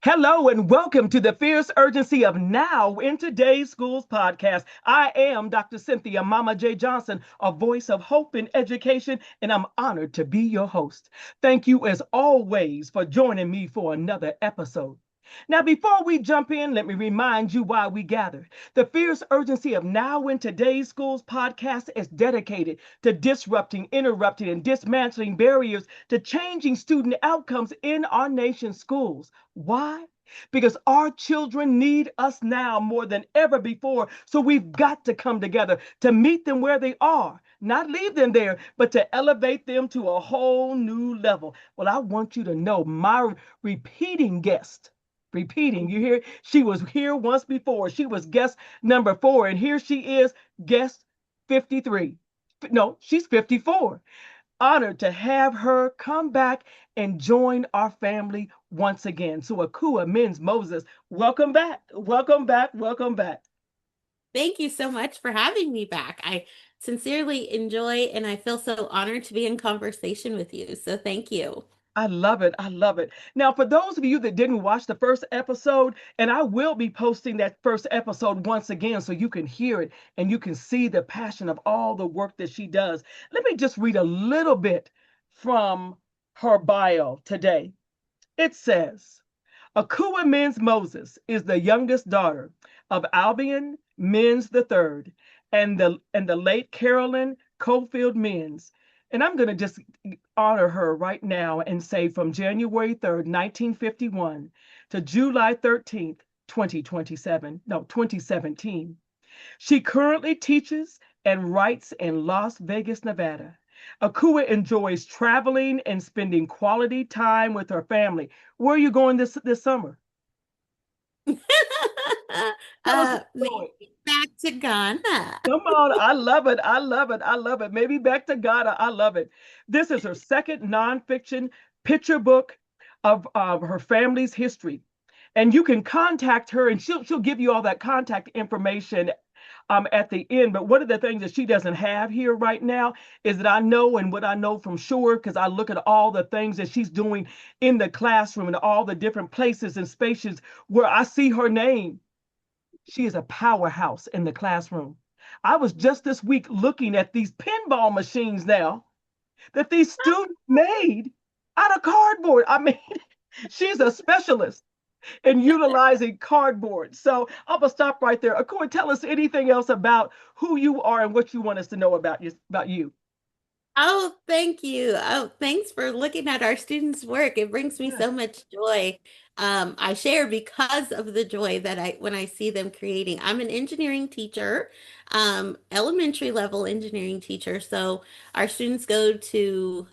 Hello and welcome to the Fierce Urgency of Now in Today's Schools podcast. I am Dr. Cynthia Mama J. Johnson, a voice of hope in education, and I'm honored to be your host. Thank you, as always, for joining me for another episode. Now, before we jump in, let me remind you why we gathered. The Fierce Urgency of Now in Today's Schools podcast is dedicated to disrupting, interrupting, and dismantling barriers to changing student outcomes in our nation's schools. Why? Because our children need us now more than ever before. So we've got to come together to meet them where they are, not leave them there, but to elevate them to a whole new level. Well, I want you to know my repeating guest. Repeating, you hear? She was here once before. She was guest number 4, and here she is, guest 53. No, she's 54. Honored to have her come back and join our family once again. So, Ekuwah Mends Moses, welcome back. Welcome back. Welcome back. Thank you so much for having me back. I sincerely enjoy and I feel so honored to be in conversation with you. So thank you. I love it. I love it. Now, for those of you that didn't watch the first episode, and I will be posting that first episode once again so you can hear it and you can see the passion of all the work that she does. Let me just read a little bit from her bio today. It says, Ekuwah Mends Moses is the youngest daughter of Albion Mends III and the late Carolyn Cofield Mends. And I'm going to just honor her right now and say from January 3rd, 1951 to July 13th, 2017. She currently teaches and writes in Las Vegas, Nevada. Ekuwah enjoys traveling and spending quality time with her family. Where are you going this summer? Tell us where you're going. Maybe back to Ghana. Come on, I love it. I love it. I love it. Maybe back to Ghana. I love it. This is her second nonfiction picture book of her family's history. And you can contact her and she'll give you all that contact information at the end. But one of the things that she doesn't have here right now is that I know, and what I know from sure, because I look at all the things that she's doing in the classroom and all the different places and spaces where I see her name. She is a powerhouse in the classroom. I was just this week looking at these pinball machines now that these students made out of cardboard. I mean, she's a specialist in utilizing cardboard. So I'm gonna stop right there. Ekuwah, tell us anything else about who you are and what you want us to know about you. Oh, thank you. Oh, thanks for looking at our students' work. It brings me Yeah. so much joy. I share because of the joy that when I see them creating. I'm an engineering teacher, elementary level engineering teacher. So our students go to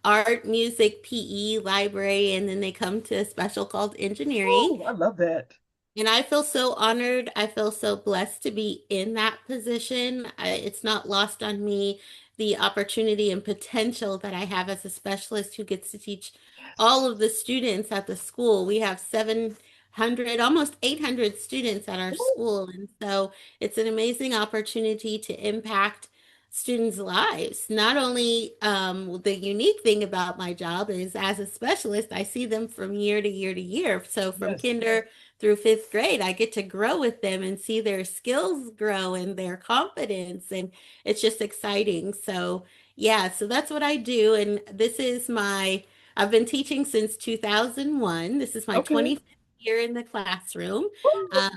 art, music, PE, library, and then they come to a special called engineering. Oh, I love that. And I feel so honored. I feel so blessed to be in that position. It's not lost on me the opportunity and potential that I have as a specialist who gets to teach all of the students at the school. We have 700, almost 800 students at our school. And so it's an amazing opportunity to impact students' lives. Not only the unique thing about my job is as a specialist, I see them from year to year to year. So from Yes. kinder through fifth grade, I get to grow with them and see their skills grow and their confidence. And it's just exciting. So, yeah, so that's what I do. And I've been teaching since 2001. This is my Okay. 25th year in the classroom. But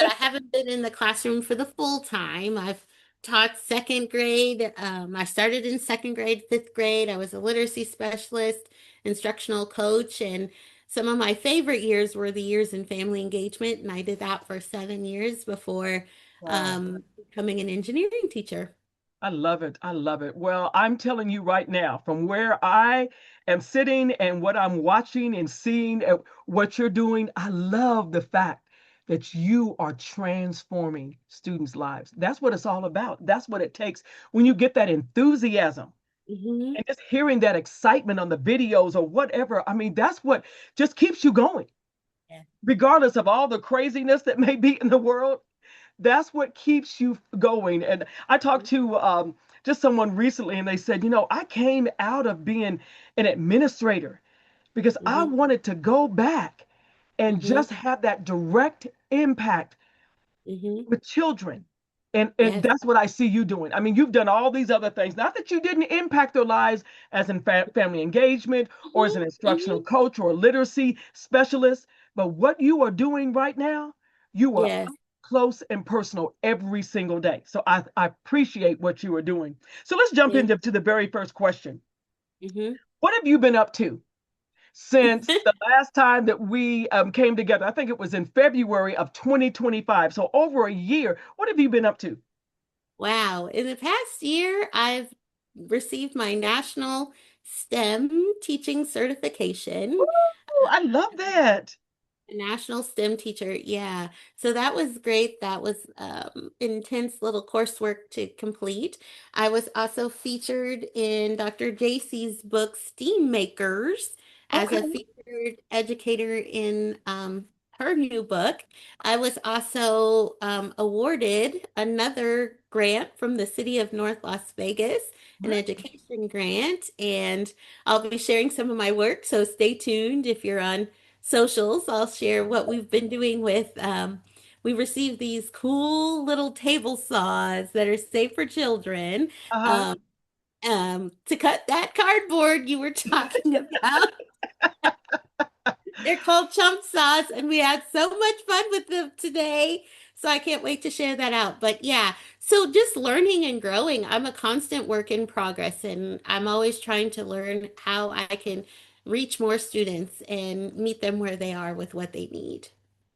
I haven't been in the classroom for the full time. I've taught second grade. I started in second grade, fifth grade. I was a literacy specialist, instructional coach, and some of my favorite years were the years in family engagement, and I did that for 7 years before Wow. becoming an engineering teacher. I love it. I love it. Well, I'm telling you right now, from where I am sitting and what I'm watching and seeing what you're doing, I love the fact that you are transforming students' lives. That's what it's all about. That's what it takes when you get that enthusiasm Mhm. and just hearing that excitement on the videos or whatever. I mean, that's what just keeps you going, Yeah. regardless of all the craziness that may be in the world. That's what keeps you going. And I talked to just someone recently, and they said, I came out of being an administrator because I Mhm. wanted to go back and Mm-hmm. just have that direct impact Mm-hmm. with children. And Yes. that's what I see you doing. I mean, you've done all these other things. Not that you didn't impact their lives as in family engagement or as an Mm-hmm. instructional Mm-hmm. coach or a literacy specialist, but what you are doing right now, you are Yes. up close and personal every single day. So I appreciate what you are doing. So let's jump Thank into the very first question. you. What have you been up to since the last time that we came together? I think it was in February of 2025. So over a year. What have you been up to? Wow. In the past year, I've received my national STEM teaching certification. Ooh, I love that. A national STEM teacher, yeah. So that was great. That was intense little coursework to complete. I was also featured in Dr. JC's book, Steam Makers, as a Okay. featured educator in her new book. I was also awarded another grant from the city of North Las Vegas, an education grant, and I'll be sharing some of my work. So stay tuned if you're on socials. I'll share what we've been doing with we received these cool little table saws that are safe for children Uh-huh. um, to cut that cardboard you were talking about. They're called chump saws, and we had so much fun with them today. So I can't wait to share that out. But yeah, so just learning and growing. I'm a constant work in progress, and I'm always trying to learn how I can reach more students and meet them where they are with what they need.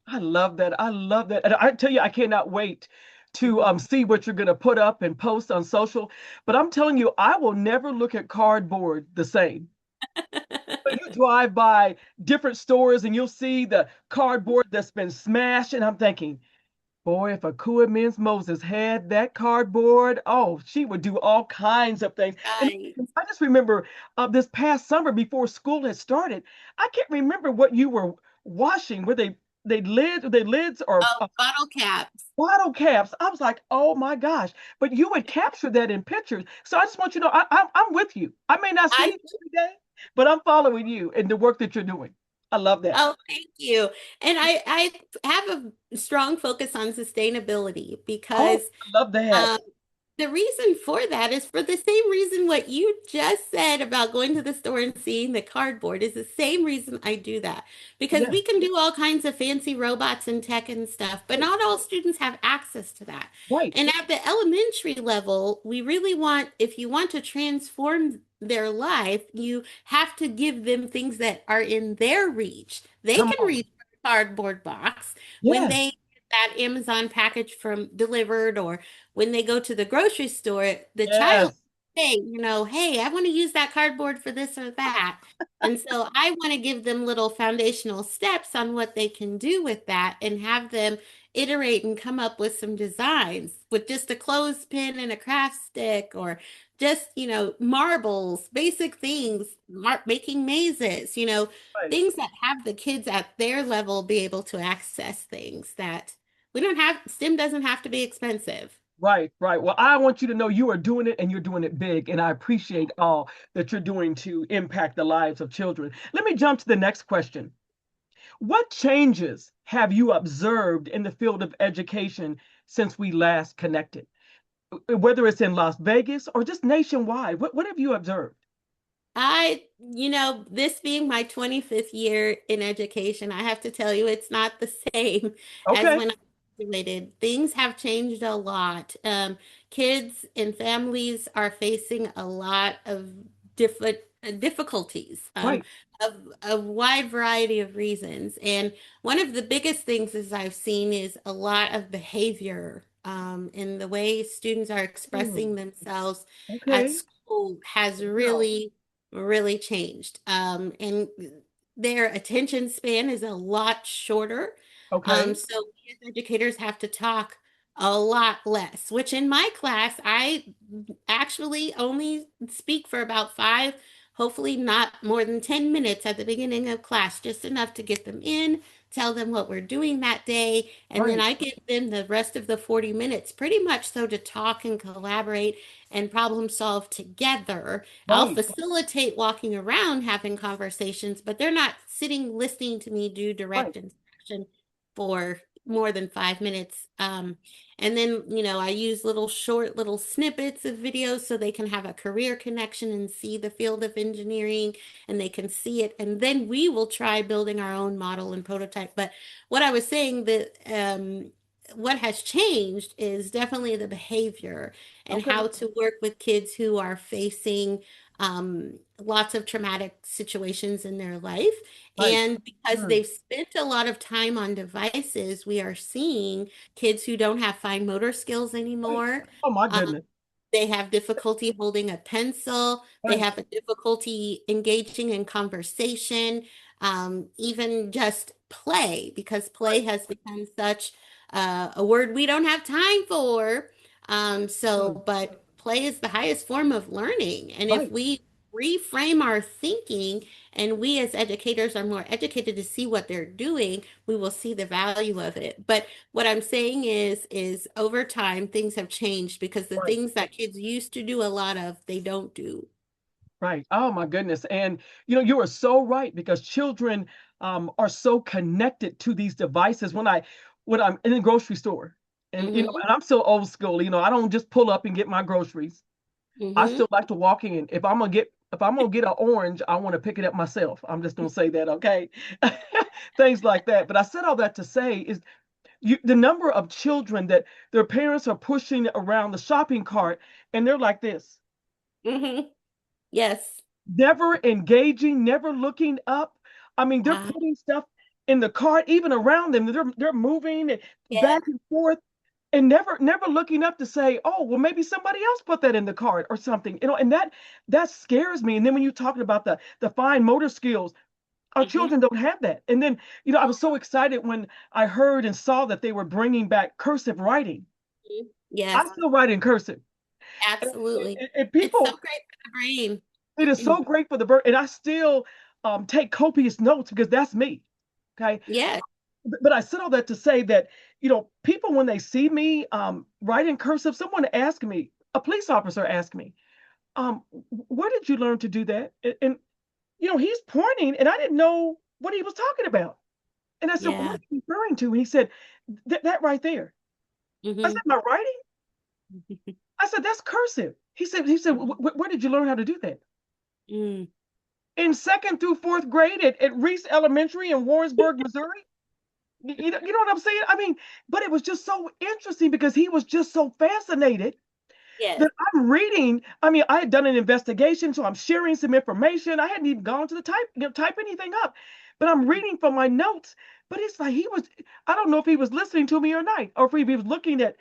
I love that. I love that. And I tell you, I cannot wait to Mhm. see what you're going to put up and post on social. But I'm telling you, I will never look at cardboard the same. When you drive by different stores and you'll see the cardboard that's been smashed, and I'm thinking, boy, if Ekuwah Mends Moses had that cardboard, oh, she would do all kinds of things. And Right. I just remember this past summer before school had started, I can't remember what you were washing. Were they lids or Oh, bottle caps. bottle caps? I was like, oh my gosh! But you would capture that in pictures. So I just want you to know, I'm with you. I may not see I it every day, but I'm following you in the work that you're doing. I love that. Oh, thank you. And I have a strong focus on sustainability Oh, because I love that. um, the reason for that is for the same reason what you just said about going to the store and seeing the cardboard is the same reason I do that. Because Yeah. we can do all kinds of fancy robots and tech and stuff, but not all students have access to that. Right. And at the elementary level, we really want, if you want to transform their life, you have to give them things that are in their reach. They Come can on. reach a cardboard box when Yes. they get that Amazon package from delivered, or when they go to the grocery store, the child Yes. say, hey, I want to use that cardboard for this or that. And so I want to give them little foundational steps on what they can do with that and have them iterate and come up with some designs with just a clothespin and a craft stick, or just, marbles, basic things, making mazes, Right. things that have the kids at their level be able to access things that we don't have. STEM doesn't have to be expensive. Right. Right. Well, I want you to know you are doing it and you're doing it big. And I appreciate all that you're doing to impact the lives of children. Let me jump to the next question. What changes have you observed in the field of education since we last connected? Whether it's in Las Vegas or just nationwide, what have you observed? This being my 25th year in education, I have to tell you, it's not the same as Okay. when I graduated. Things have changed a lot. Kids and families are facing a lot of different difficulties, Right. of a wide variety of reasons. And one of the biggest things is I've seen is a lot of behavior, in the way students are Hmm. expressing themselves at Okay. school has Wow. really changed. And their attention span is a lot shorter. Okay. So we as educators have to talk a lot less, which in my class, I actually only speak for about hopefully not more than 10 minutes at the beginning of class, just enough to get them in, tell them what we're doing that day, and then Right. I give them the rest of the 40 minutes pretty much so to talk and collaborate and problem solve together. I'll Right. facilitate walking around having conversations, but they're not sitting listening to me do Right. direct instruction for more than 5 minutes. And then, I use little short little snippets of videos so they can have a career connection and see the field of engineering and they can see it. And then we will try building our own model and prototype. But what I was saying that what has changed is definitely the behavior and Okay. how to work with kids who are facing lots of traumatic situations in their life. Right. And because Mm. they've spent a lot of time on devices, we are seeing kids who don't have fine motor skills Right. anymore. Oh my Um, goodness. they have difficulty holding a pencil. They Right. have a difficulty engaging in conversation, even just play, because play Right. has become such a word we don't have time for. Mm. But play is the highest form of learning. And if Right. we reframe our thinking and we as educators are more educated to see what they're doing, we will see the value of it. But what I'm saying is over time things have changed because the Right. things that kids used to do a lot of, they don't do. Right. Oh my goodness. And you are so right because children are so connected to these devices. When I'm in the grocery store, and Mm-hmm. and I'm still old school. I don't just pull up and get my groceries. I Mm-hmm. still like to walk in. If I'm gonna get an orange, I want to pick it up myself. I'm just gonna say that, okay? Things like that. But I said all that to say is the number of children that their parents are pushing around the shopping cart, and they're like this, Mm-hmm. Yes. never engaging, never looking up. I mean, they're Uh, putting stuff in the cart, even around them. They're moving and yeah. back and forth, and never looking up to say, oh, well, maybe somebody else put that in the cart or something. And that scares me. And then when you're talking about the fine motor skills, our Mm-hmm. children don't have that. And then, I was so excited when I heard and saw that they were bringing back cursive writing. I Yes, still write in cursive. And, absolutely. and It's so people, great for the brain. it is so great for the bird. And I still take copious notes because that's me. Okay. Yes. But I said all that to say that, people, when they see me write in cursive, someone asked me, a police officer asked me, where did you learn to do that? And he's pointing, and I didn't know what he was talking about. And I said, what Yeah. are you referring to? And he said, that right there. I said, Mm-hmm. my writing? I said, that's cursive. He said, where did you learn how to do that? Mm. In second through fourth grade at Reese Elementary in Warrensburg, Missouri. You know what I'm saying? I mean, but it was just so interesting because he was just so fascinated Yes. that I'm reading. I mean, I had done an investigation, so I'm sharing some information. I hadn't even gone to the type anything up, but I'm reading from my notes. But it's like I don't know if he was listening to me or not, or if he was looking at,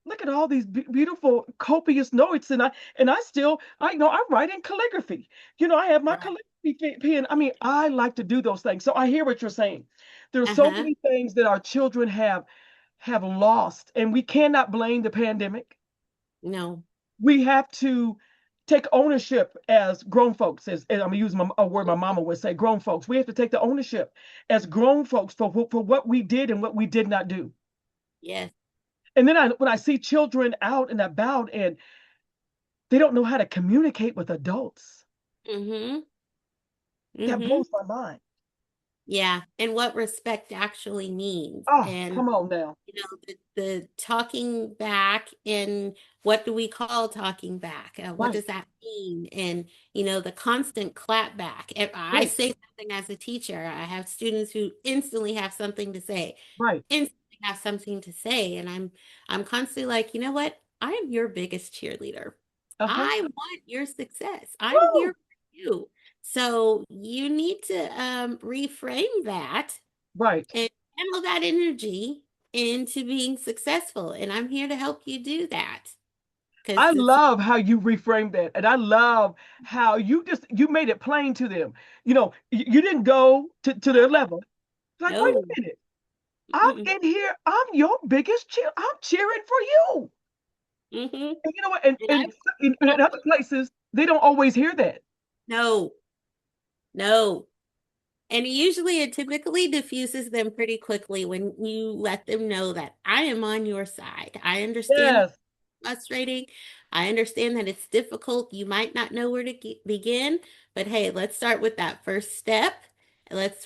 look at all these beautiful copious notes. And I still, I write in calligraphy. I have my Right. calligraphy pen. I mean, I like to do those things. So I hear what you're saying. There are so Uh-huh. many things that our children have lost, and we cannot blame the pandemic. No. We have to take ownership as grown folks, as I'm gonna use a word my mama would say, grown folks. We have to take the ownership as grown folks for what we did and what we did not do. Yes. And then when I see children out and about and they don't know how to communicate with adults, Mm-hmm. that Mm-hmm. blows my mind. Yeah. And what respect actually means. Oh, And come on now. the talking back and what do we call talking back? What Right, does that mean? And, the constant clap back. If I right, say something as a teacher, I have students who instantly have something to say, right. instantly have something to say. And I'm constantly like, you know what? I am your biggest cheerleader. Uh-huh. I want your success. I'm here Woo! for you. So you need to reframe that Right. and channel that energy into being successful. And I'm here to help you do that I because it's love how you reframed that. And I love how you made it plain to them. You didn't go to their level. Like, wait a no. minute. I'm Mm-mm. in here. I'm your biggest cheer. I'm cheering for you. Mm-hmm. And you know what? And, And I and in other places, they don't always hear that. no. No. And usually it typically diffuses them pretty quickly when you let them know that I am on your side. I understand that Yes, it's frustrating. I understand that it's difficult. You might not know where to begin, but hey, let's start with that first step.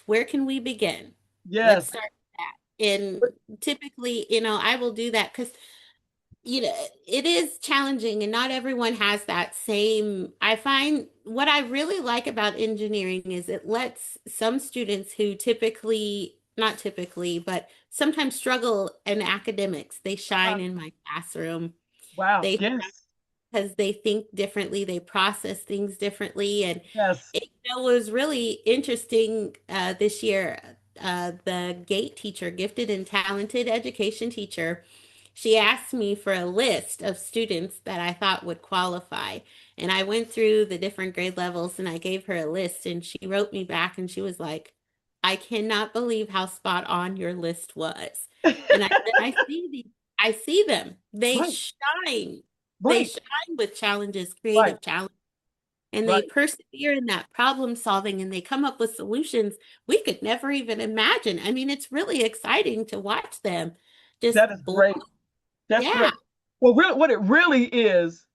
Where can we begin? Let's yes. start with that. And typically, I will do that because it is challenging and not everyone has that same. I find what I really like about engineering is it lets some students who not typically, but sometimes struggle in academics, they Uh-huh. shine in my classroom. Wow. They Yes, because they think differently, they process things differently. And yes. it was really interesting this year. The GATE teacher, gifted and talented education teacher, she asked me for a list of students that I thought would qualify. And I went through the different grade levels and I gave her a list, and she wrote me back and she was like, I cannot believe how spot on your list was. And I said, I see them. They Right, shine. They right, shine with challenges, right, creative challenges, and they right. persevere in that problem solving and they come up with solutions we could never even imagine. I mean, it's really exciting to watch them just That is blow. great. That's Yeah. great. Well, what it really is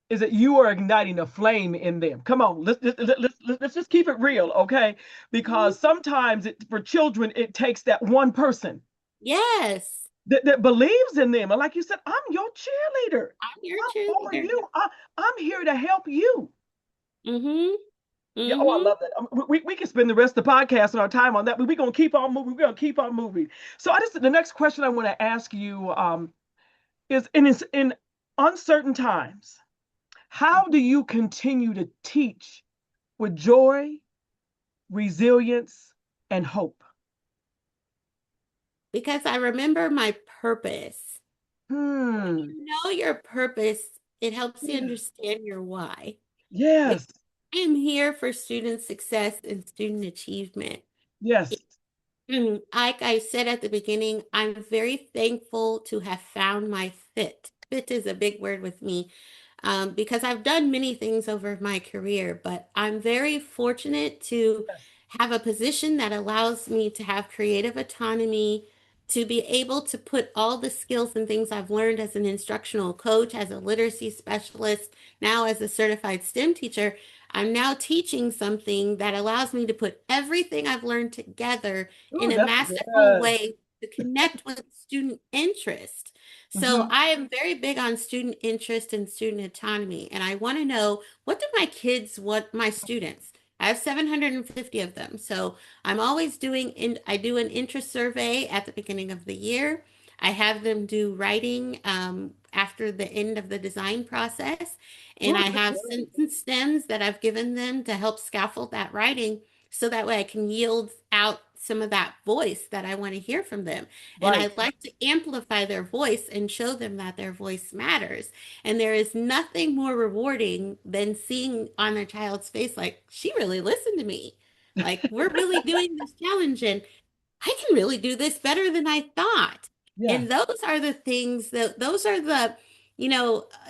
that you are igniting a flame in them. Come on, let's just keep it real, okay? Mhm. Because sometimes for children, it takes that one person Yes. that believes in them. And like you said, I'm your cheerleader. I'm your I'm for cheerleader. you. I'm here to help you. Mm-hmm. Yeah, oh, I Mm-hmm. love that. We can spend the rest of the podcast and our time on that, but we're gonna keep on moving. We're gonna keep on moving. So the next question I want to ask you is in uncertain times, how do you continue to teach with joy, resilience, and hope? Because I remember my purpose. When Hmm. you know your purpose, it helps you Yeah. understand your why. Because Yes. I am here for student success and student achievement. Yes. Like I said at the beginning, I'm very thankful to have found my fit. Fit is a big word with me because I've done many things over my career, but I'm very fortunate to Yes. have a position that allows me to have creative autonomy, to be able to put all the skills and things I've learned as an instructional coach, as a literacy specialist, now as a certified STEM teacher. I'm now teaching something that allows me to put everything I've learned together in Ooh, a that's masterful good. way to connect with student interest. So Hmm. I am very big on student interest and student autonomy. And I want to know, what do my kids want, my students? I have 750 of them. So I'm always I do an interest survey at the beginning of the year. I have them do writing after the end of the design process. And Ooh, I that's have good. sentence stems that I've given them to help scaffold that writing so that way I can yield out some of that voice that I want to hear from them. And I Right. like to amplify their voice and show them that their voice matters. And there is nothing more rewarding than seeing on their child's face, like, she really listened to me. Like, we're really doing this challenge, and I can really do this better than I thought. Yes. And those are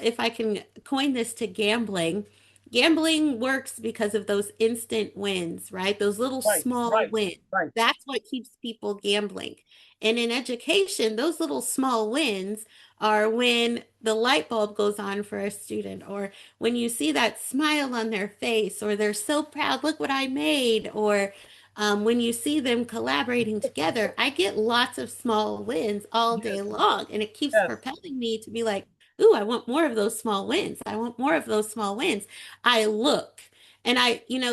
if I can coin this to gambling, gambling works because of those instant wins, right? Those little Right. small Right. wins. Right. That's what keeps people gambling. And in education, those little small wins are when the light bulb goes on for a student, or when you see that smile on their face, or they're so proud, look what I made, or when you see them collaborating together. I get lots of small wins all day Yes. long, and it keeps Yes. propelling me to be like, ooh, I want more of those small wins. I want more of those small wins. I look and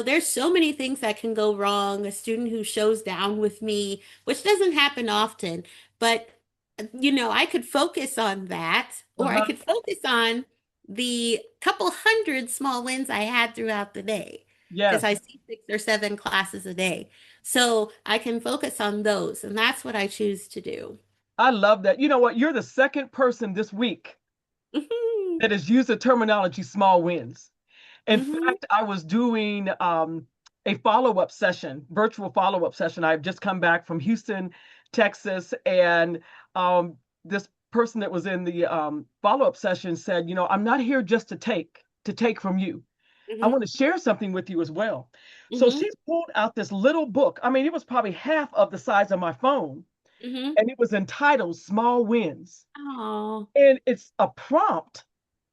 there's so many things that can go wrong. A student who shows down with me, which doesn't happen often, but I could focus on that, or I Uh-huh. could focus on the couple hundred small wins I had throughout the day because Yes. I see 6 or 7 classes a day. So I can focus on those, and that's what I choose to do. I love that. You know what? You're the second person this week Mhm. that has used the terminology small wins. In Mhm. fact, I was doing a follow-up session, virtual follow-up session. I've just come back from Houston, Texas, and this person that was in the follow-up session said, I'm not here just to take from you. I Mm-hmm. want to share something with you as well. So Mm-hmm. she pulled out this little book. I mean, it was probably half of the size of my phone, Mm-hmm. and it was entitled Small Wins. Oh. And it's a prompt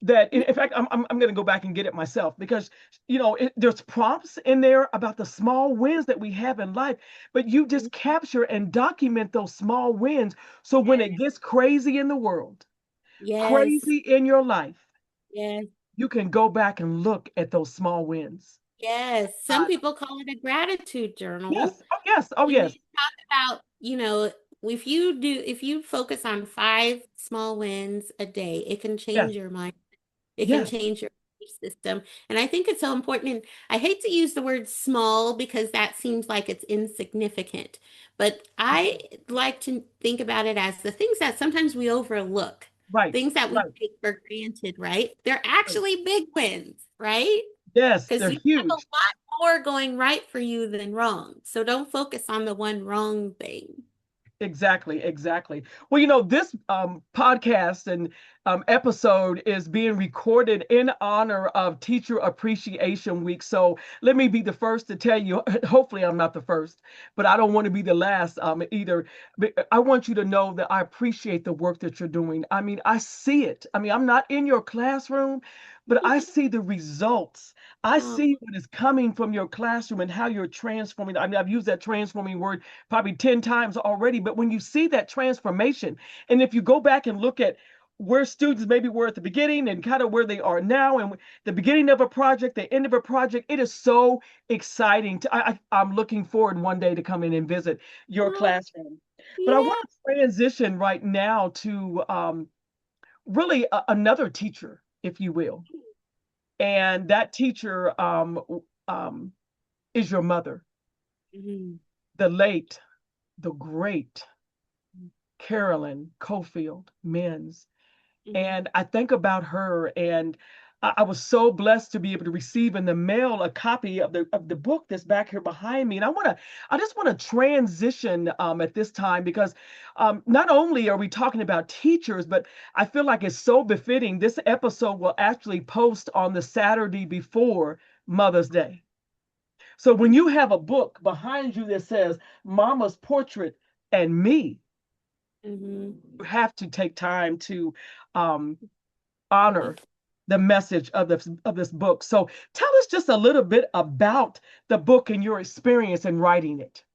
that, in fact, I'm going to go back and get it myself because, there's prompts in there about the small wins that we have in life, but you Mhm. just capture and document those small wins. So when Yes. it gets crazy in the world, Yes. crazy in your life, Yes. you can go back and look at those small wins. Yes. Some Uh, people call it a gratitude journal. yes. Oh, yes. Oh, And they yes. talk about, if you focus on 5 small wins a day, it can Yes. change your mind. It can Yes. change your belief system. And I think it's so important. And I hate to use the word small because that seems like it's insignificant. But I like to think about it as the things that sometimes we overlook, Right. things that we Right. take for granted, right? They're Right. actually big wins, right? Yes. Because They're you have a huge. lot more going right for you than wrong. So don't focus on the one wrong thing. Exactly, exactly. Well, this podcast and episode is being recorded in honor of Teacher Appreciation Week. So let me be the first to tell you, hopefully I'm not the first, but I don't want to be the last either. But I want you to know that I appreciate the work that you're doing. I mean, I see it. I mean, I'm not in your classroom, but I see the results. I Oh, see what is coming from your classroom and how you're transforming. I mean, I've used that transforming word probably 10 times already. But when you see that transformation, and if you go back and look at where students maybe were at the beginning and kind of where they are now, and the beginning of a project, the end of a project, it is so exciting. I'm looking forward one day to come in and visit your oh, classroom. But I want yeah. to transition right now to really another teacher, if you will. And that teacher um, is your mother, Mhm. the late, the great Carolyn Cofield Mends. Mhm. And I think about her, and I was so blessed to be able to receive in the mail a copy of the book that's back here behind me. And I just want to transition at this time because not only are we talking about teachers, but I feel like it's so befitting. This episode will actually post on the Saturday before Mother's Day. So when you have a book behind you that says Mama's Portrait and Me, Mhm. you have to take time to um, honor Thank you. the message of this book. So tell us just a little bit about the book and your experience in writing it.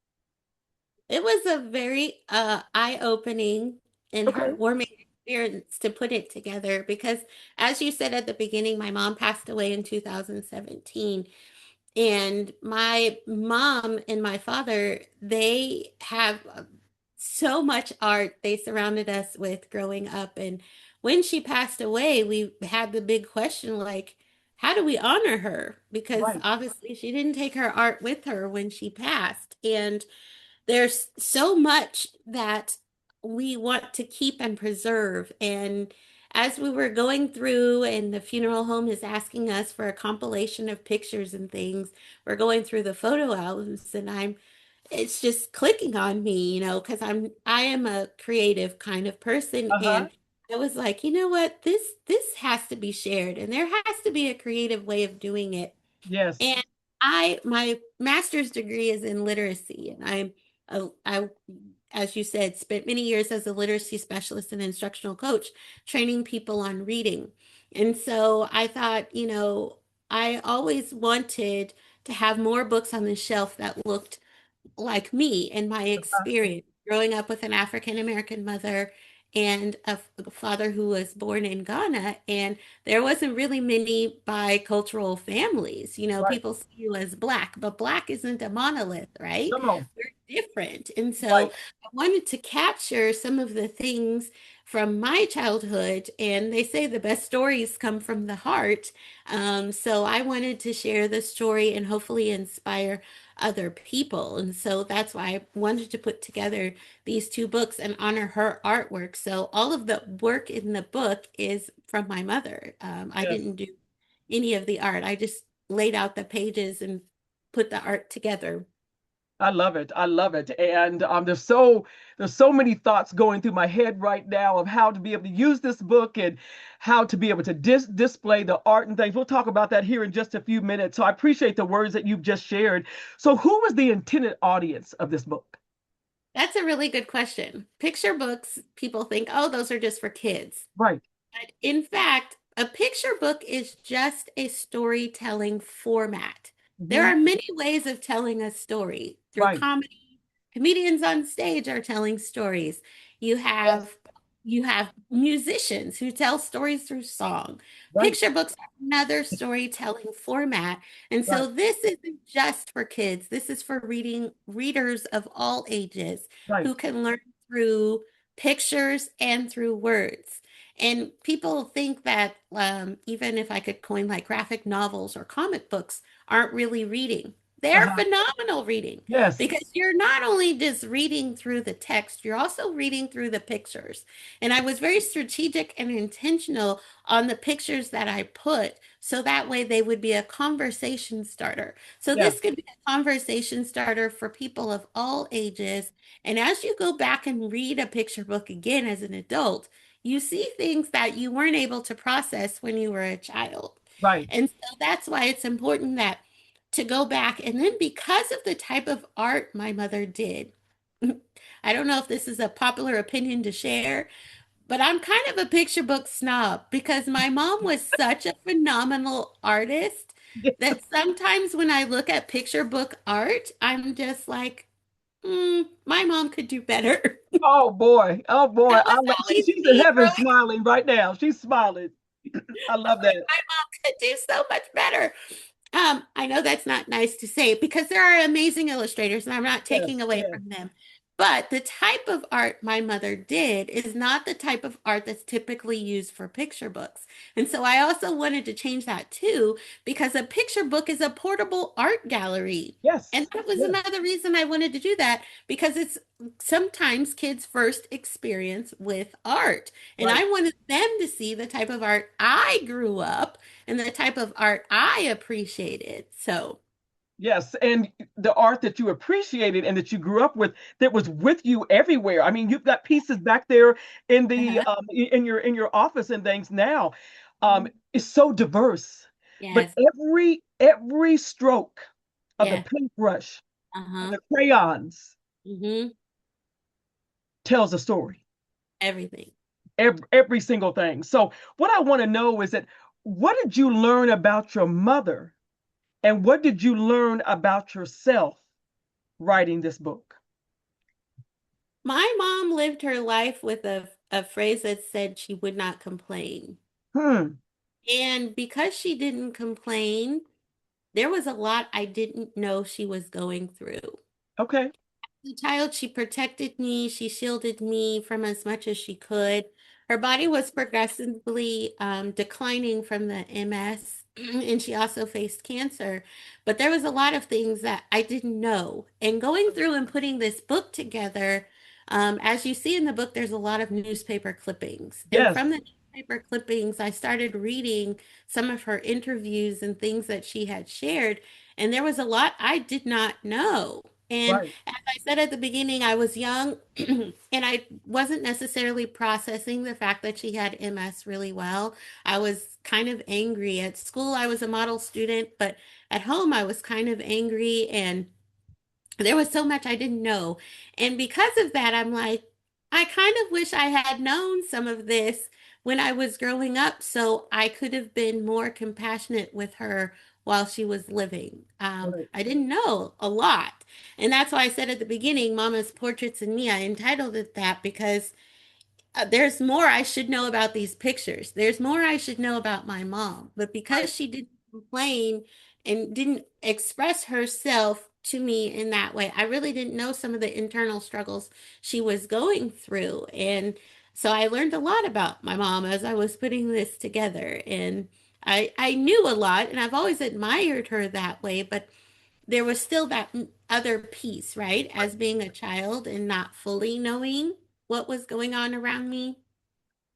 It was a very eye-opening and Okay. heartwarming experience to put it together because, as you said at the beginning, my mom passed away in 2017. And my mom and my father, they have so much art they surrounded us with growing up. And when she passed away, we had the big question like, how do we honor her? Because Right. obviously she didn't take her art with her when she passed. And there's so much that we want to keep and preserve. And as we were going through, and the funeral home is asking us for a compilation of pictures and things, we're going through the photo albums, and it's just clicking on me, because I am a creative kind of person, Uh-huh. and I was like, you know what, this has to be shared, and there has to be a creative way of doing it. Yes. And my master's degree is in literacy, and I, as you said, spent many years as a literacy specialist and instructional coach, training people on reading. And so I thought, I always wanted to have more books on the shelf that looked like me and my Uh-huh. experience growing up with an African American mother and a father who was born in Ghana. And there wasn't really many bicultural families. Right. People see you as Black, but Black isn't a monolith, right? Come on. We're different. And so Right. I wanted to capture some of the things from my childhood. And they say the best stories come from the heart. So I wanted to share the story and hopefully inspire other people. And so that's why I wanted to put together these two books and honor her artwork. So all of the work in the book is from my mother. I Yes. didn't do any of the art. I just laid out the pages and put the art together. I love it. I love it. And there's so many thoughts going through my head right now of how to be able to use this book and how to be able to display the art and things. We'll talk about that here in just a few minutes. So I appreciate the words that you've just shared. So who was the intended audience of this book? That's a really good question. Picture books, people think, oh, those are just for kids. Right. But in fact, a picture book is just a storytelling format. There Hmm. are many ways of telling a story through Right. comedy. Comedians on stage are telling stories. You Yes. have you have musicians who tell stories through song. Right. Picture books are another storytelling format. And Right. so this isn't just for kids. This is for readers of all ages Right. who can learn through pictures and through words. And people think that even if I could coin like graphic novels or comic books aren't really reading. They're Uh-huh. phenomenal reading Yes. because you're not only just reading through the text, you're also reading through the pictures. And I was very strategic and intentional on the pictures that I put so that way they would be a conversation starter. So Yeah. this could be a conversation starter for people of all ages. And as you go back and read a picture book again as an adult, you see things that you weren't able to process when you were a child. Right. And so that's why it's important that to go back. And then because of the type of art my mother did, I don't know if this is a popular opinion to share, but I'm kind of a picture book snob because my mom was such a phenomenal artist that sometimes when I look at picture book art, I'm just like, my mom could do better. Oh boy. Oh boy. That was always She's in me heaven growing smiling right now. She's smiling. I up. love Like, that. my mom could do so much better. I know that's not nice to say because there are amazing illustrators and I'm not taking Yes. away Yes. from them. But the type of art my mother did is not the type of art that's typically used for picture books. And so I also wanted to change that too, because a picture book is a portable art gallery. And Yes. that was Yes. another reason I wanted to do that because it's sometimes kids' first experience with art. And Right. I wanted them to see the type of art I grew up and the type of art I appreciated. So, Yes, and the art that you appreciated and that you grew up with that was with you everywhere. I mean, you've got pieces back there in the uh-huh. in your office and things now. It's so diverse, but Yes, every stroke of the yeah, paintbrush, of uh-huh. the crayons Hmm. tells a story. Everything. Every single thing. So, what I want to know is that what did you learn about your mother, and what did you learn about yourself writing this book? My mom lived her life with a phrase that said she would not complain. Hmm. And because she didn't complain, there was a lot I didn't know she was going through. Okay. As a child, she protected me, she shielded me from as much as she could. Her body was progressively declining from the MS, and she also faced cancer. But there was a lot of things that I didn't know. And going through and putting this book together, as you see in the book, there's a lot of newspaper clippings. And Yes. from the newspaper clippings, I started reading some of her interviews and things that she had shared. And there was a lot I did not know. And Right. as I said at the beginning, I was young and I wasn't necessarily processing the fact that she had MS really well. I was kind of angry. At school, I was a model student, but at home, I was kind of angry and there was so much I didn't know. And because of that, I'm like, I kind of wish I had known some of this when I was growing up so I could have been more compassionate with her while she was living. Right. I didn't know a lot. And that's why I said at the beginning, Mama's Portraits and Me, I entitled it that because there's more I should know about these pictures. There's more I should know about my mom. But Right. because she didn't complain and didn't express herself to me in that way, I really didn't know some of the internal struggles she was going through. And so I learned a lot about my mom as I was putting this together. And I knew a lot, and I've always admired her that way, but there was still that other piece, right? As being a child and not fully knowing what was going on around me.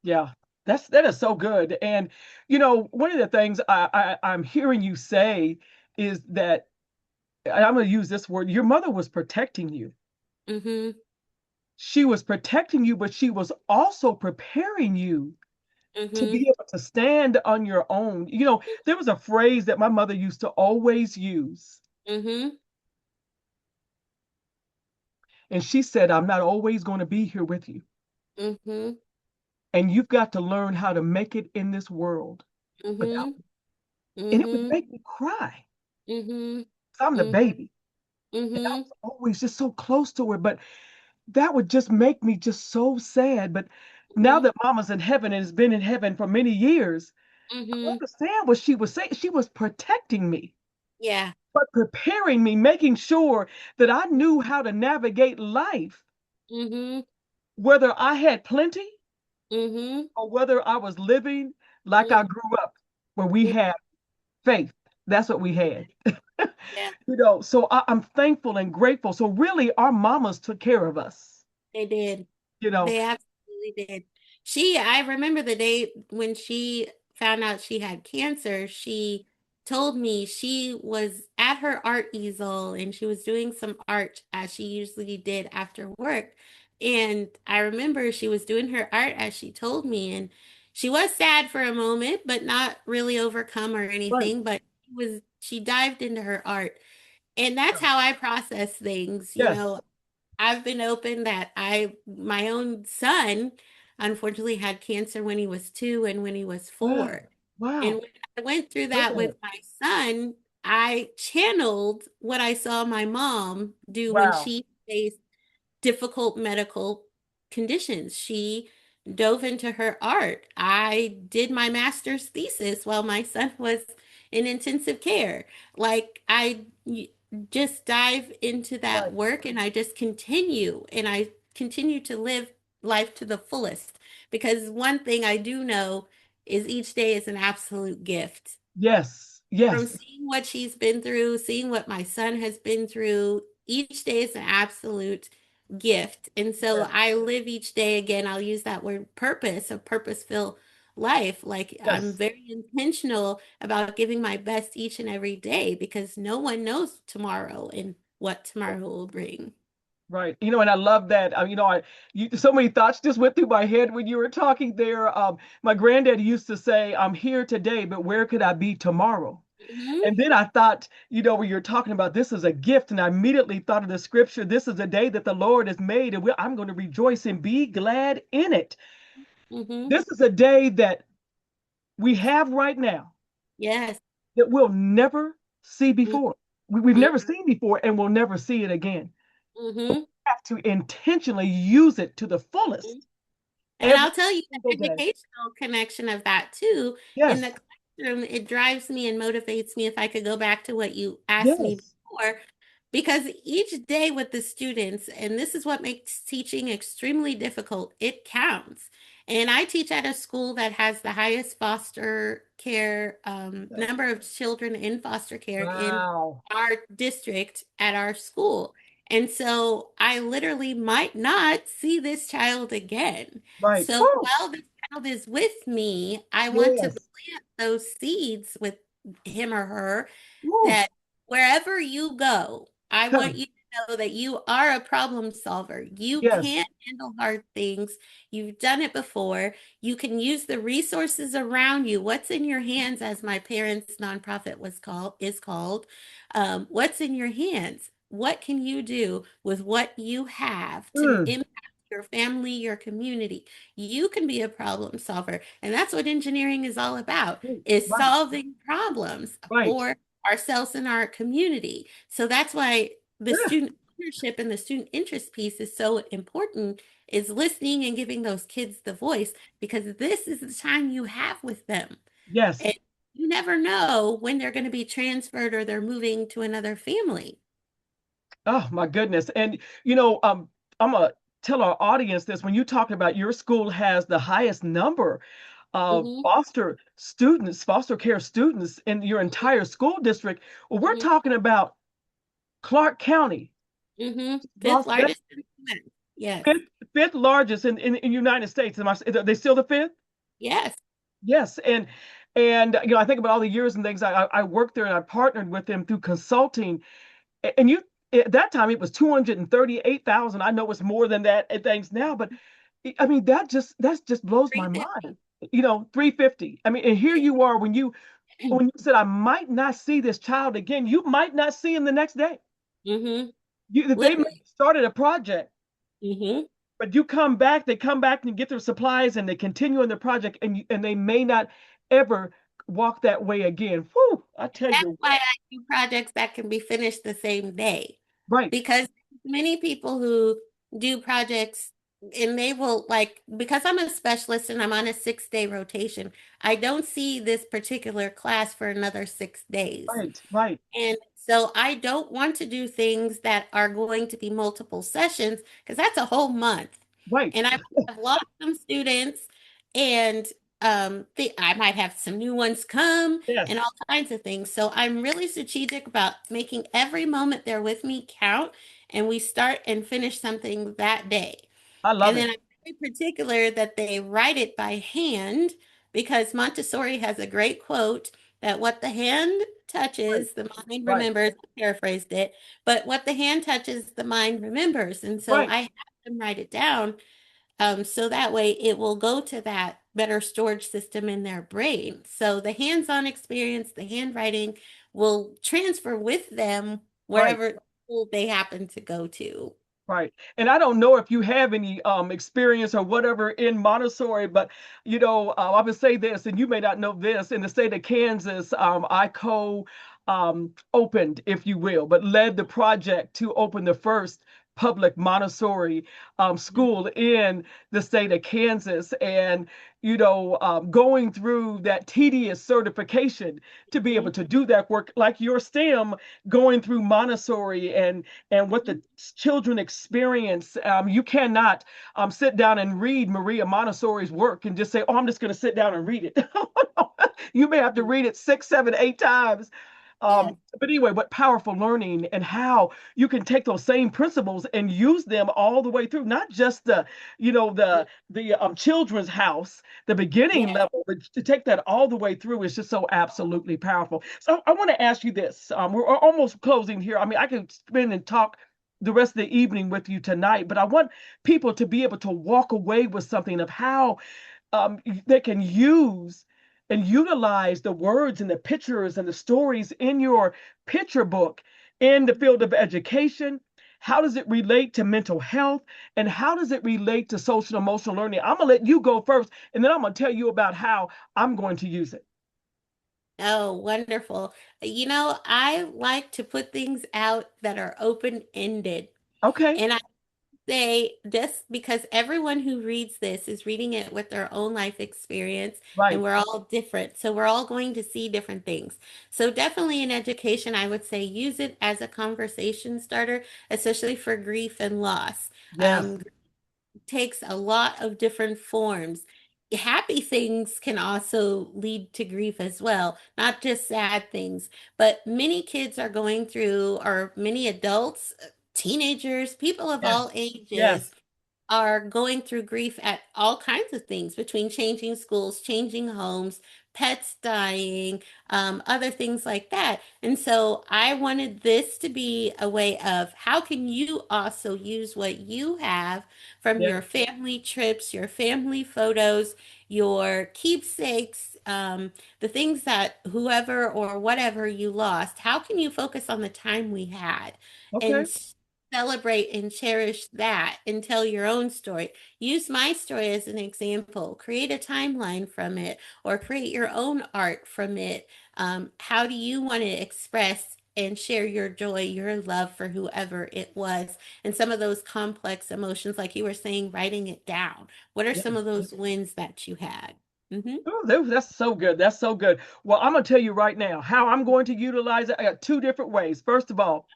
Yeah. That is so good. And one of the things I'm hearing you say is that I'm going to use this word, your mother was protecting you. Mm-hmm. She was protecting you, but she was also preparing you to Mm-hmm. be able to stand on your own. There was a phrase that my mother used to always use, Mm-hmm. and she said, I'm not always going to be here with you. Mm-hmm. And you've got to learn how to make it in this world without Mm-hmm. me. And it would Mm-hmm. make me cry. Mm-hmm. 'Cause I'm the Mm-hmm. baby. And I Mm-hmm. was always just so close to her. But that would just make me just so sad. But now Mm-hmm. that mama's in heaven and has been in heaven for many years, I Mm-hmm. understand what she was saying. She was protecting me, Yeah. but preparing me, making sure that I knew how to navigate life, Mm-hmm. whether I had plenty Mm-hmm. or whether I was living like I grew up, where we Mm-hmm. had faith. That's what we had. Yeah. So I'm thankful and grateful. So really, our mamas took care of us. They did. You know, They absolutely did. I remember the day when she found out she had cancer, she told me she was at her art easel and she was doing some art as she usually did after work. And I remember she was doing her art as she told me, and she was sad for a moment, but not really overcome or right? anything, but she dived into her art. And that's how I process things, Yes. I've been open that my own son unfortunately had cancer when he was 2 and when he was Wow. 4. And Wow. when I went through Heard that with that. my son, I channeled what I saw my mom do when Wow. she faced difficult medical conditions. She dove into her art. I did my master's thesis while my son was in intensive care. Like just dive into that Right. work and I continue to live life to the fullest because one thing I do know is each day is an absolute gift Yes. from Yes. seeing what she's been through, seeing what my son has been through, each day is an absolute gift. And so Yes. I live each day again, I'll use that word purpose, a purposeful life. Like I'm Yes. very intentional about giving my best each and every day because no one knows tomorrow and what tomorrow will bring. Right. And I love that. So many thoughts just went through my head when you were talking there. My granddad used to say, I'm here today, but where could I be tomorrow? Hmm. And then I thought, when you're talking about this is a gift, and I immediately thought of the scripture, this is a day that the Lord has made, and I'm going to rejoice and be glad in it. Hmm. This is a day that we have right now Yes. that we'll never see before. We've Hmm. never seen before, and we'll never see it again. But Hmm. we have to intentionally use it to the fullest And every I'll tell you single the day. educational connection of that too. In Yes, the classroom, it drives me and motivates me if I could go back to what you asked me yes, before, because each day with the students, and this is what makes teaching extremely difficult, it counts. And I teach at a school that has the highest foster care yes. number of children in foster care in Wow. our district at our school. And so I literally might not see this child again. Right. So Woo. while this child is with me, I want to Yes. plant those seeds with him or her Woo. that wherever you go, I Huh. want you to know that you are a problem solver. You Yes. can handle hard things. You've done it before. You can use the resources around you. What's in your hands, as my parents' nonprofit is called. What's in your hands? What can you do with what you have to Mm. impact your family, your community? You can be a problem solver. And that's what engineering is all about, is Right. solving problems Right. for ourselves and our community. So that's why the Yeah. student leadership and the student interest piece is so important, is listening and giving those kids the voice, because this is the time you have with them. And Yes. you never know when they're going to be transferred or they're moving to another family. Oh my goodness. And I'm gonna tell our audience this. When you talk about your school has the highest number of Hmm. foster care students in your entire school district, well, we're Hmm. talking about Clark County, Hmm. Fifth Las Vegas, largest in the US. Yes. fifth largest in United States. Are they still the fifth? Yes. Yes. And I think about all the years and things I worked there, and I partnered with them through consulting. And you at that time it was 238,000. I know it's more than that at things now, but I mean that just blows my mind. 350. 350. I mean, and here you are when you said I might not see this child again, you might not see him the next day. Mm-hmm. They may have Literally. started a project, Mm-hmm. but you come back, they come back and get their supplies and they continue on the project and they may not ever walk that way again. Whew, I tell That's you why what. I do projects that can be finished the same day. Right, Because many people who do projects and they will like, because I'm a specialist and I'm on a 6 day rotation, I don't see this particular class for another 6 days. right, right, And so I don't want to do things that are going to be multiple sessions because that's a whole month. right. And I've lost some students and I might have some new ones come and Yes, all kinds of things. So I'm really strategic about making every moment they're with me count and we start and finish something that day. I love And it. then I'm very particular that they write it by hand because Montessori has a great quote that what the hand Right, touches, the mind right, remembers. I paraphrased it, but what the hand touches, the mind remembers. And so right, I have them write it down, so that way it will go to that better storage system in their brain. So the hands-on experience, the handwriting will transfer with them right. wherever school they happen to go to. Right. And I don't know if you have any experience or whatever in Montessori, but I would say this, and you may not know this, in the state of Kansas, I opened, if you will, but led the project to open the first public Montessori school in the state of Kansas. And going through that tedious certification to be able Mhm. to do that work like your STEM, going through Montessori and what the children experience. You cannot sit down and read Maria Montessori's work and just say, "Oh, I'm just going to sit down and read it." You may have to read it 6, 7, 8 times. Yes. But anyway, what powerful learning and how you can take those same principles and use them all the way through, not just the children's house, the beginning Yes. level, but to take that all the way through is just so absolutely powerful. So I want to ask you this. We're almost closing here. I mean, I could spend and talk the rest of the evening with you tonight, but I want people to be able to walk away with something of how they can use and utilize the words and the pictures and the stories in your picture book in the field of education. How does it relate to mental health? And how does it relate to social emotional learning? I'm going to let you go first, and then I'm going to tell you about how I'm going to use it. Oh, wonderful. I like to put things out that are open-ended. Okay, And I say just because everyone who reads this is reading it with their own life experience, and right. we're all different. So we're all going to see different things. So definitely in education, I would say use it as a conversation starter, especially for grief and loss. Yes, Takes a lot of different forms. Happy things can also lead to grief as well, not just sad things. But many kids are going through, or many adults, teenagers, people of yes, all ages yes, are going through grief at all kinds of things between changing schools, changing homes, pets dying, other things like that. And so I wanted this to be a way of how can you also use what you have from yes. your family trips, your family photos, your keepsakes, the things that whoever or whatever you lost, how can you focus on the time we had Okay, and celebrate and cherish that and tell your own story. Use my story as an example. Create a timeline from it or create your own art from it. How do you want to express and share your joy, your love for whoever it was, and some of those complex emotions, like you were saying, writing it down? What are yeah. some of those wins that you had? Mm-hmm. Oh, that's so good. That's so good. Well, I'm going to tell you right now how I'm going to utilize it. I got two different ways. First of all,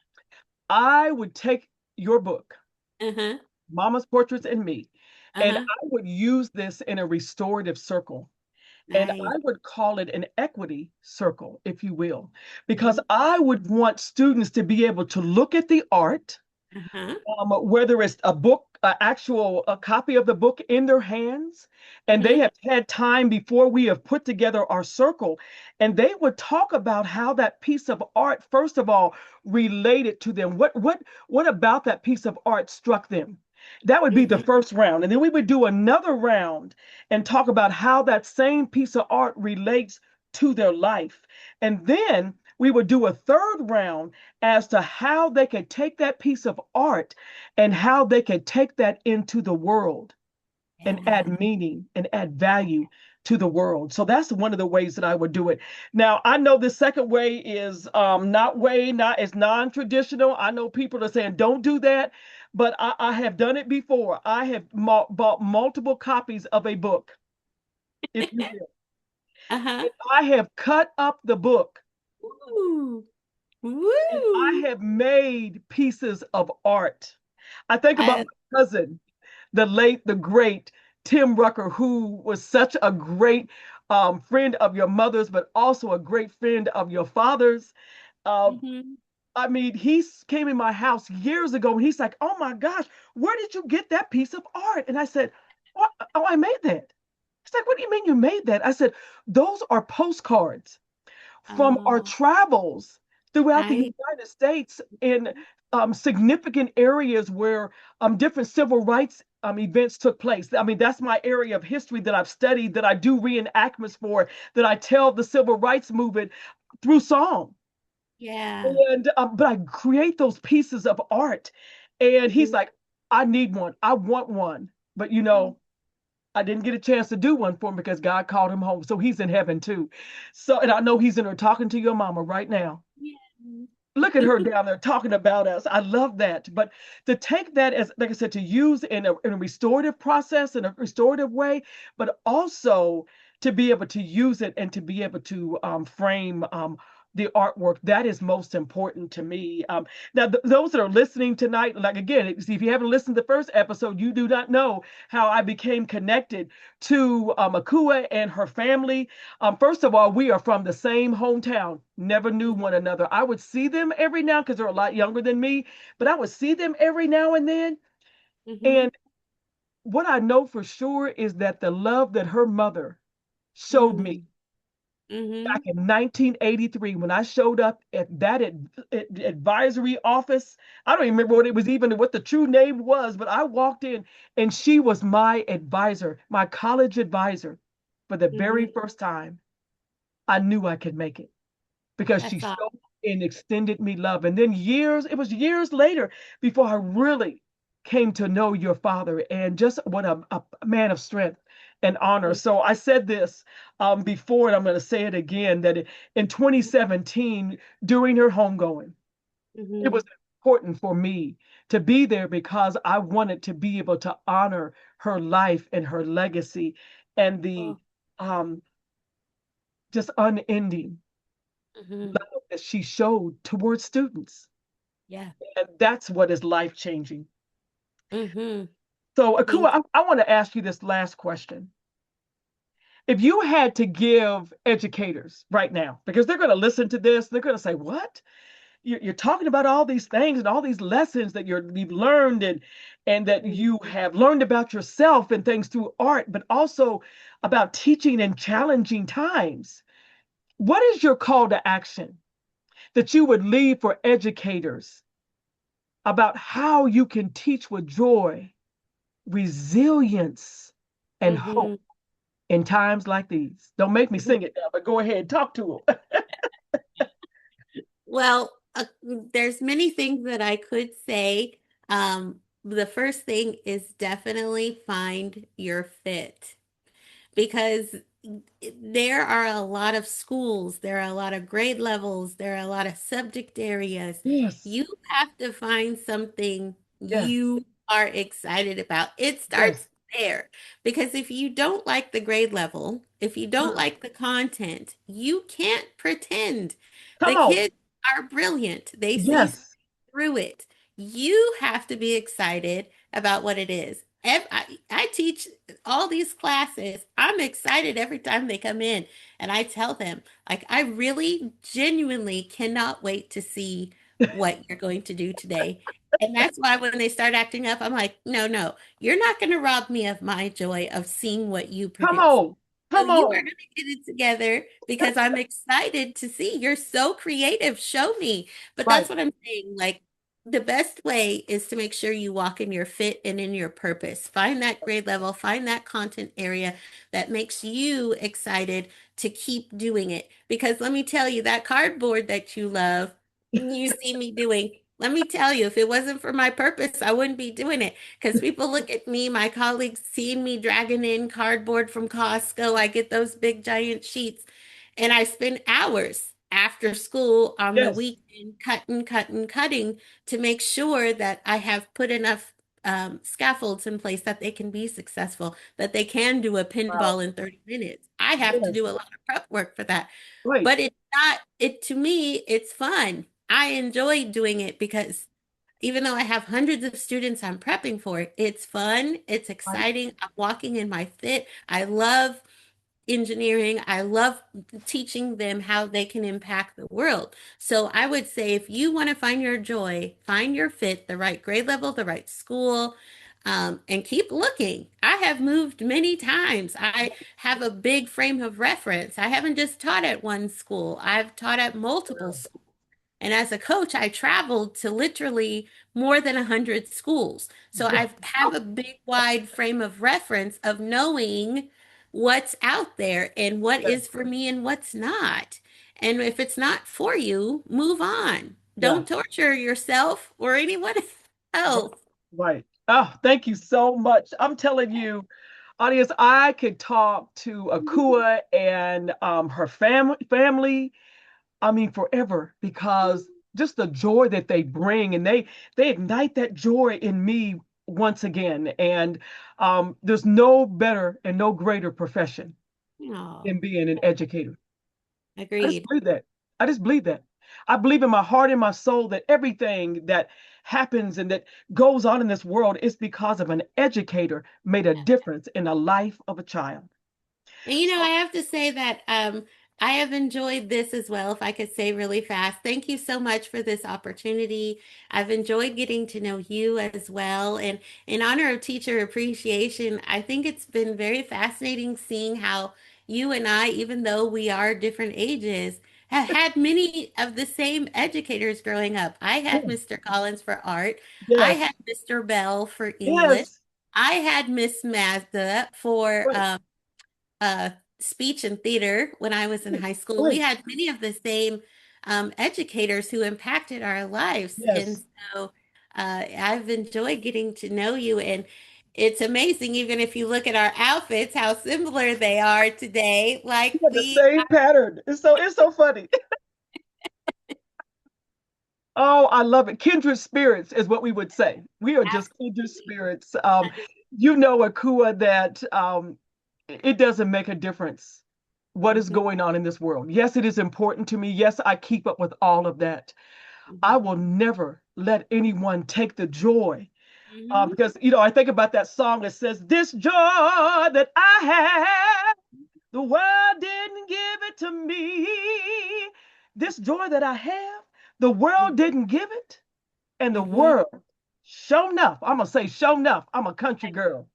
I would take your book, Uh-huh. Mama's Portraits and Me, and Uh-huh. I would use this in a restorative circle. And Nice. I would call it an equity circle, if you will, because Mm-hmm. I would want students to be able to look at the art Uh-huh. Whether it's a book, an actual a copy of the book in their hands, and they Mm-hmm. have had time before we have put together our circle, and they would talk about how that piece of art, first of all, related to them. What about that piece of art struck them? That would be the Mm-hmm. first round. And then we would do another round and talk about how that same piece of art relates to their life. And then we would do a third round as to how they could take that piece of art and how they could take that into the world and Yeah. add meaning and add value to the world. So that's one of the ways that I would do it. Now, I know the second way is not it's non-traditional. I know people are saying don't do that, but I have done it before. I have bought multiple copies of a book, if you will. Uh-huh. And I have cut up the book Ooh. and I Woo. have made pieces of art. I think about I my cousin, the late, the great Tim Rucker, who was such a great friend of your mother's, but also a great friend of your father's. Um, mm-hmm. I mean, came in my house years ago and he's like, "Oh my gosh, where did you get that piece of art?" And I said, "Oh, I made that." He's like, "What do you mean you made that?" I said, "Those are postcards from our Oh, travels throughout the nice. United States in significant areas where different civil rights events took place. I mean, that's my area of history that I've studied, that I do reenactments for, that I tell the civil rights movement through song. Yeah. And but I create those pieces of art. And he's Mm-hmm. like, I need one. I want one. But I didn't get a chance to do one for him because God called him home. So he's in heaven too. So, and I know he's in there talking to your mama right now. Yeah. Look at her down there talking about us. I love that. But to take that as, like I said, to use in a restorative process, in a restorative way, but also to be able to use it and to be able to frame the artwork, that is most important to me. Now, those that are listening tonight, like again, see, if you haven't listened to the first episode, you do not know how I became connected to Ekuwah and her family. First of all, we are from the same hometown, never knew one another. I would see them every now because they're a lot younger than me, but I would see them every now and then. Mm-hmm. And what I know for sure is that the love that her mother showed me Mm. Mm-hmm. back in 1983 when I showed up at that advisory office. I don't even remember what it was, even what the true name was, but I walked in and she was my advisor, my college advisor for the very Mm-hmm. first time. I knew I could make it because she That's all. showed and extended me love. And then it was years later before I really came to know your father and just what a man of strength and honor. So I said this before, and I'm going to say it again that in 2017, during her homegoing, it Mm-hmm. was important for me to be there because I wanted to be able to honor her life and her legacy and the Oh. um, just unending Mm-hmm. love that she showed towards students. Yeah. And that's what is life changing. Mm-hmm. So, Me. Akua, I want to ask you this last question. If you had to give educators right now, because they're going to listen to this, they're going to say, "What? You're talking about all these things and all these lessons that you've learned and that you have learned about yourself and things through art, but also about teaching in challenging times. What is your call to action that you would leave for educators about how you can teach with joy, resilience, and hope Mm-hmm. in times like these? Don't make me sing it now, but go ahead, talk to them." Well, there's many things that I could say. The first thing is definitely find your fit because there are a lot of schools, there are a lot of grade levels, there are a lot of subject areas. Yes, You have to find something yes, you are excited about. It yes. starts there because if you don't like the grade level, if you don't Mm. like the content, you can't pretend. The Come on. kids are brilliant. They see Yes. through it. You have to be excited about what it is. I teach all these classes. I'm excited every time they come in, and I tell them, like, I really genuinely cannot wait to see what you're going to do today. And that's why when they start acting up, I'm like, no, no, you're not going to rob me of my joy of seeing what you Come produce. on. So Come you are on. going to get it together because I'm excited to see. You're so creative. Show me. But that's Right. what I'm saying. Like, the best way is to make sure you walk in your fit and in your purpose. Find that grade level, find that content area that makes you excited to keep doing it. Because let me tell you, that cardboard that you love, you see me doing. Let me tell you, if it wasn't for my purpose, I wouldn't be doing it. Because people look at me, my colleagues seeing me dragging in cardboard from Costco. I get those big giant sheets, and I spend hours after school on the Yes. weekend cutting to make sure that I have put enough scaffolds in place that they can be successful, that they can do a Wow. pinball in 30 minutes. I have to Yes. do a lot of prep work for that. Right. But it's not, it to me, it's fun. I enjoy doing it because even though I have hundreds of students I'm prepping for, it's fun, it's Right. exciting. I'm walking in my fit. I love engineering. I love teaching them how they can impact the world. So I would say if you want to find your joy, find your fit, the right grade level, the right school, and keep looking. I have moved many times. I have a big frame of reference. I haven't just taught at one school, I've taught at multiple Wow. schools. And as a coach, I traveled to literally more than 100 schools. So I have a big, wide frame of reference of knowing what's out there and what Yes. is for me and what's not. And if it's not for you, move on. Yeah. Don't torture yourself or anyone Right. else. Right. Oh, thank you so much. I'm telling you, audience, I could talk to Ekuwah and her family, I mean, forever, because just the joy that they bring, and they ignite that joy in me once again. And there's no better and no greater profession Oh, than being an educator. I just agreed. believe that. I just believe that. I believe in my heart and my soul that everything that happens and that goes on in this world is because of an educator made a difference in the life of a child. And you know, I So have to say that I have enjoyed this as well, if I could say really fast. Thank you so much for this opportunity. I've enjoyed getting to know you as well. And in honor of Teacher Appreciation, I think it's been very fascinating seeing how you and I, even though we are different ages, have had many of the same educators growing up. I had yes, Mr. Collins for art. I yes, had Mr. Bell for English. yes, I had Miss Mazda for right, uh, speech and theater when I was in right, high school. We right, had many of the same educators who impacted our lives. And yes. so I've enjoyed getting to know you. And it's amazing, even if you look at our outfits, how similar they are today. We Like have the we, same pattern. It's so funny. Oh, I love it. Kindred spirits is what we would say. We are just kindred absolutely. spirits. Akua, that it doesn't make a difference what is Mhm, going on in this world. Yes, it is important to me. Yes, I keep up with all of that. I mhm, will never let anyone take the joy mhm. because, I think about that song that says, "This joy that I have, the world didn't give it to me. This joy that I have, the world didn't give it." And the Mhm. world, show enough, I'm gonna say show enough, I'm a country girl,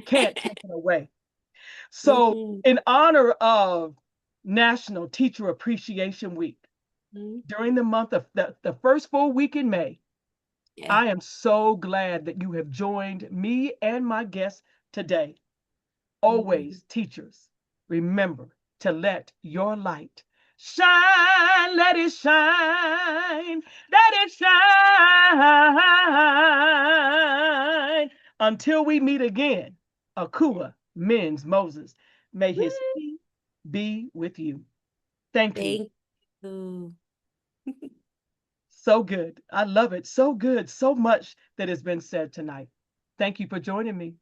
can't take it away. So Mhm, in honor of National Teacher Appreciation Week, mhm. during the month of the first full week in May, Yeah. I am so glad that you have joined me and my guests today. Mhm. Always, teachers, remember to let your light shine, let it shine, let it shine. Until we meet again, Ekuwah Mends Moses. May his Woo. peace be with you. Thank you. Thank you. So good. I love it. So good. So much that has been said tonight. Thank you for joining me.